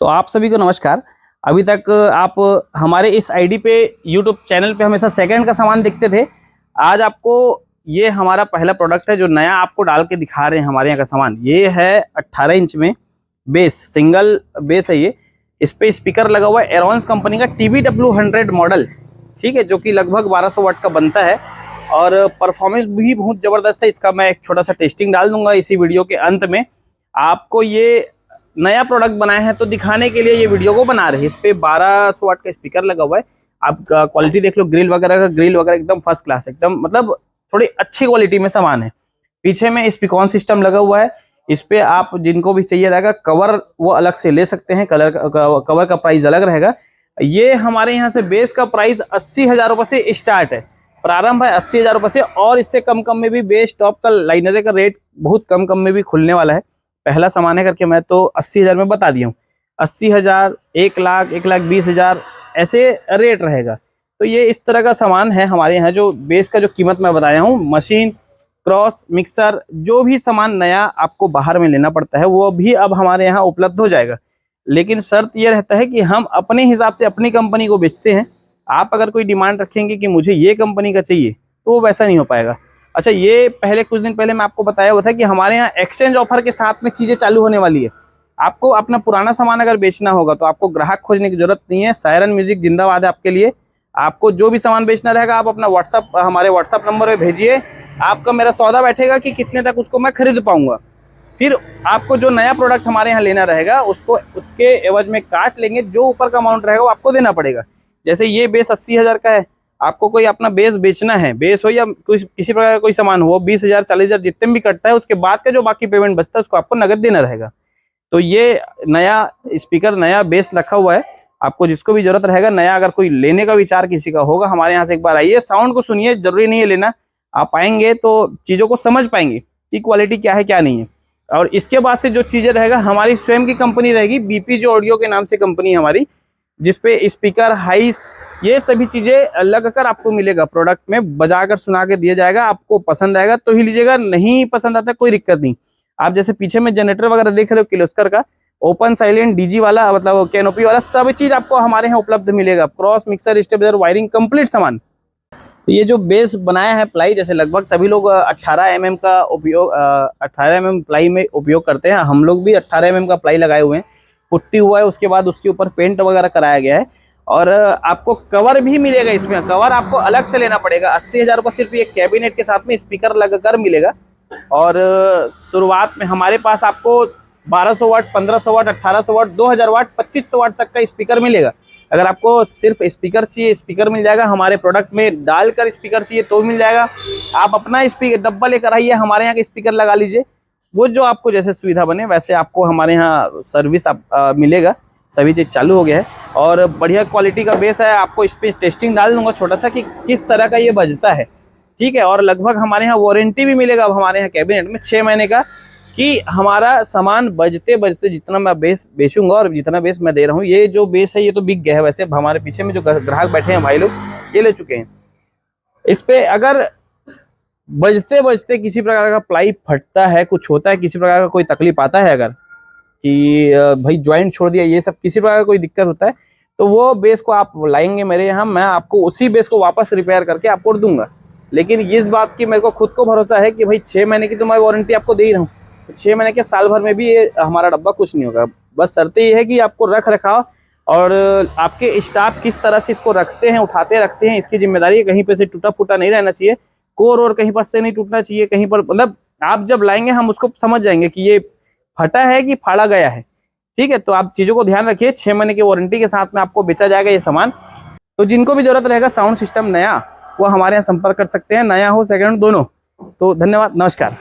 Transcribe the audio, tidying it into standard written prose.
तो आप सभी को नमस्कार। अभी तक आप हमारे इस आईडी पे यूट्यूब चैनल पे हमेशा सेकंड का सामान देखते थे। आज आपको ये हमारा पहला प्रोडक्ट है जो नया आपको डाल के दिखा रहे हैं हमारे यहाँ का सामान। ये है 18 इंच में बेस, सिंगल बेस है ये। इस पे स्पीकर लगा हुआ है एरोन्स कंपनी का TBW100 मॉडल, ठीक है, जो कि लगभग 1200 वाट का बनता है और परफॉर्मेंस भी बहुत ज़बरदस्त है इसका। मैं एक छोटा सा टेस्टिंग डाल दूंगा इसी वीडियो के अंत में। आपको ये नया प्रोडक्ट बनाए हैं तो दिखाने के लिए ये वीडियो को बना रहे हैं। इस पे 1200 वाट का स्पीकर लगा हुआ है। आप क्वालिटी देख लो, ग्रिल वगैरह एकदम फर्स्ट क्लास, एकदम मतलब थोड़ी अच्छी क्वालिटी में सामान है। पीछे में स्पीकॉन सिस्टम लगा हुआ है। इस पे आप जिनको भी चाहिए रहेगा कवर वो अलग से ले सकते हैं। कवर का प्राइस अलग रहेगा। ये हमारे यहाँ से बेस का प्राइस 80,000 रुपये से स्टार्ट है, प्रारंभ है 80,000 रुपये से। और इससे कम में भी बेस टॉप का लाइनर का रेट बहुत कम में भी खुलने वाला है। पहला सामान है करके मैं तो 80,000 में बता दिया हूँ। 80,000, 1 लाख, 1,20,000 ऐसे रेट रहेगा। तो ये इस तरह का सामान है हमारे यहाँ। जो बेस का जो कीमत मैं बताया हूँ, मशीन, क्रॉस, मिक्सर, जो भी सामान नया आपको बाहर में लेना पड़ता है वो भी अब हमारे यहाँ उपलब्ध हो जाएगा। लेकिन शर्त ये रहता है कि हम अपने हिसाब से अपनी कंपनी को बेचते हैं। आप अगर कोई डिमांड रखेंगे कि मुझे ये कंपनी का चाहिए तो वो वैसा नहीं हो पाएगा। अच्छा, ये पहले कुछ दिन पहले मैं आपको बताया हुआ था कि हमारे यहाँ एक्सचेंज ऑफर के साथ में चीज़ें चालू होने वाली है। आपको अपना पुराना सामान अगर बेचना होगा तो आपको ग्राहक खोजने की जरूरत नहीं है। सायरन म्यूजिक जिंदाबाद है आपके लिए। आपको जो भी सामान बेचना रहेगा आप अपना हमारे व्हाट्सअप नंबर पे भेजिए। आपका मेरा सौदा बैठेगा कि कितने तक उसको मैं खरीद पाऊंगा। फिर आपको जो नया प्रोडक्ट हमारे यहाँ लेना रहेगा उसको उसके एवज में काट लेंगे। जो ऊपर का अमाउंट रहेगा वो आपको देना पड़ेगा। जैसे ये बेस 80,000 का है, आपको कोई अपना बेस बेचना है, बेस हो या किसी प्रकार का कोई सामान हो, 20,000, 40,000 जितने भी कटता है उसके बाद का जो बाकी पेमेंट बचता है उसको आपको नगद देना रहेगा। तो ये नया स्पीकर, नया बेस रखा हुआ है। आपको जिसको भी जरूरत रहेगा नया, अगर कोई लेने का विचार किसी का होगा हमारे यहाँ से एक बार आइए, साउंड को सुनिए। जरूरी नहीं है लेना, आप आएंगे तो चीज़ों को समझ पाएंगे कि क्वालिटी क्या है क्या नहीं है। और इसके बाद से जो चीज़ें रहेगा हमारी स्वयं की कंपनी रहेगी, BP ऑडियो के नाम से कंपनी है हमारी, जिसपे स्पीकर, हाइस, ये सभी चीज़ें लग कर आपको मिलेगा। प्रोडक्ट में बजा कर सुना के दिया जाएगा। आपको पसंद आएगा तो ही लीजिएगा, नहीं पसंद आता कोई दिक्कत नहीं। आप जैसे पीछे में जनरेटर वगैरह देख रहे हो किर्लोस्कर का, ओपन साइलेंट DG वाला, मतलब कैनोपी वाला, सब चीज़ आपको हमारे यहाँ उपलब्ध मिलेगा। Cross, mixer, stabiliser, wiring, complete सामान। तो ये जो बेस बनाया है प्लाई, जैसे लगभग सभी लोग 18 mm का उपयोग 18 mm प्लाई में उपयोग करते हैं। हम लोग भी 18 mm का प्लाई लगाए हुए हैं, पुट्टी हुआ है, उसके बाद उसके ऊपर पेंट वगैरह कराया गया है। और आपको कवर भी मिलेगा इसमें। कवर आपको अलग से लेना पड़ेगा। 80,000 रुपये सिर्फ ये कैबिनेट के साथ में स्पीकर लगाकर मिलेगा। और शुरुआत में हमारे पास आपको 1200 वाट, 1500 वाट, 1800 वाट, 2000 वाट, 2500 वाट तक का स्पीकर मिलेगा। अगर आपको सिर्फ स्पीकर चाहिए, स्पीकर मिल जाएगा। हमारे प्रोडक्ट में डालकर स्पीकर चाहिए तो मिल जाएगा। आप अपना स्पीकर डब्बा लेकर आइए, हमारे यहाँ के स्पीकर लगा लीजिए। वो जो आपको जैसे सुविधा बने वैसे आपको हमारे यहाँ सर्विस मिलेगा। सभी चीज़ चालू हो गया है और बढ़िया क्वालिटी का बेस है। आपको इस पर टेस्टिंग डाल दूंगा छोटा सा कि किस तरह का ये बजता है, ठीक है। और लगभग हमारे यहाँ वारंटी भी मिलेगा अब हमारे यहाँ कैबिनेट में 6 महीने का, कि हमारा सामान बजते बजते जितना मैं बेस बेचूंगा और जितना बेस मैं दे रहा हूँ, ये जो बेस है ये तो बिक गया है। वैसे हमारे पीछे में जो ग्राहक बैठे हैं भाई लोग, ये ले चुके हैं। इस पे अगर बजते बजते किसी प्रकार का प्लाई फटता है, कुछ होता है, किसी प्रकार का कोई तकलीफ आता है, अगर कि भाई ज्वाइंट छोड़ दिया, ये सब किसी प्रकार का कोई दिक्कत होता है, तो वो बेस को आप लाएंगे मेरे यहाँ, मैं आपको उसी बेस को वापस रिपेयर करके आपको दूंगा। लेकिन इस बात की मेरे को खुद को भरोसा है कि भाई 6 महीने की तो मैं वारंटी आपको दे ही रहा हूँ, तो 6 महीने के साल भर में भी ये हमारा डब्बा कुछ नहीं होगा। बस शर्त ये है कि आपको रख रखाव और आपके स्टाफ किस तरह से इसको रखते हैं, उठाते रखते हैं, इसकी जिम्मेदारी है। कहीं पे से टूटा फूटा नहीं रहना चाहिए, कोर और कहीं पर से नहीं टूटना चाहिए कहीं पर। मतलब आप जब लाएंगे हम उसको समझ जाएंगे कि ये फटा है कि फाड़ा गया है, ठीक है। तो आप चीज़ों को ध्यान रखिए। 6 महीने की वारंटी के साथ में आपको बेचा जाएगा ये सामान। तो जिनको भी जरूरत रहेगा साउंड सिस्टम नया, वो हमारे यहाँ संपर्क कर सकते हैं, नया हो सेकंड दोनों। तो धन्यवाद, नमस्कार।